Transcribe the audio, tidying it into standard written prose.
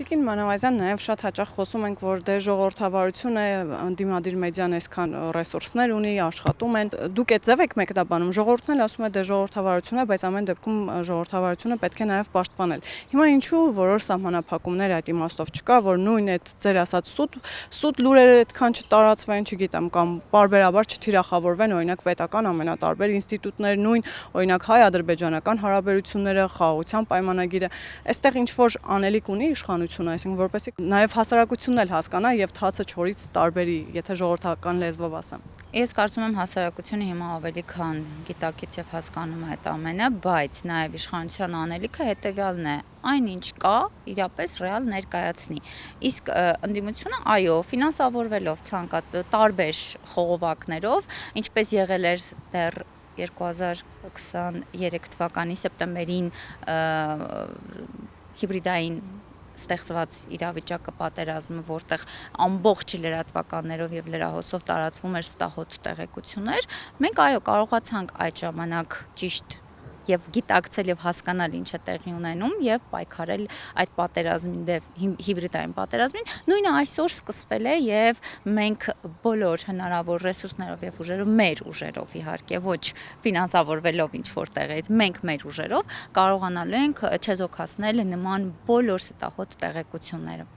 Տիկին Մանավազյան, նաև շատ հաճախ խոսում ենք, որ դե ժողովրդավարություն է, ընդդիմադիր մեդիան այսքան ռեսուրսներ ունի, աշխատում են։ Դուք այդ ձև եք մեկնաբանում, ժողովուրդն էլ ասում է դե ժողովրդավարություն է, բայց ամեն դեպքում ժողովրդավարությունը պետք է նաև պաշտպանել։ Հիմա ինչու որոշ սահմանափակումներ այդ իմաստով չկա, որ նույն այդ ձեր ասած սուտ լուրերը այդքան չտարածվեն, չգիտեմ, կամ պարբերաբար չթիրախավորվեն, օրինակ պետական ամենատարբեր ինստիտուտներ, նույն օրինակ հայ-ադրբեջանական հարաբերությունները, խաղաղության պայմանագիրը, այստեղ ինչ որ անելիք ունի իշխանությունը, այսինքն որպեսզի նաև հասարակությունն էլ հասկանա եւ թացը չորից տարբերի, եթե ժողովրդական լեզվով ասեմ։ Ես կարծում եմ հասարակությունը հիմա ավելի քան գիտակից եւ հասկանում է այդ ամենը, բայց նաեւ իշխանության անելիքը հետեւյալն է. այնինչ կա, իրապես ռեալ ներկայացնի։ Իսկ ընդդիմությունը, այո, ֆինանսավորվելով տարբեր խողովակներով, ինչպես եղել էր դեռ 2023 թվականի սեպտեմբերին հիբրիդային ստեղծված իրավիճակը, պատերազմը, որտեղ ամբողջ լրատվականներով եւ լրահոսով տարածվում էր ստահոդ տեղեկություններ, մենք այո կարողացանք այդ ժամանակ ճիշտ եւ գիտակցել եւ հասկանալ ինչ է տեղի ունենում եւ պայքարել այդ պատերազմին դեպ հիբրիդային պատերազմին։ Նույնը այսօր սկսվել է եւ մենք բոլոր հնարավոր ռեսուրսներով եւ ուժերով, մեր ուժերով իհարկե, ոչ ֆինանսավորվելով ինչ որ տեղից, մենք մեր ուժերով կարողանալու ենք չեզոքացնել նման բոլոր ստահոդ տեղեկությունները։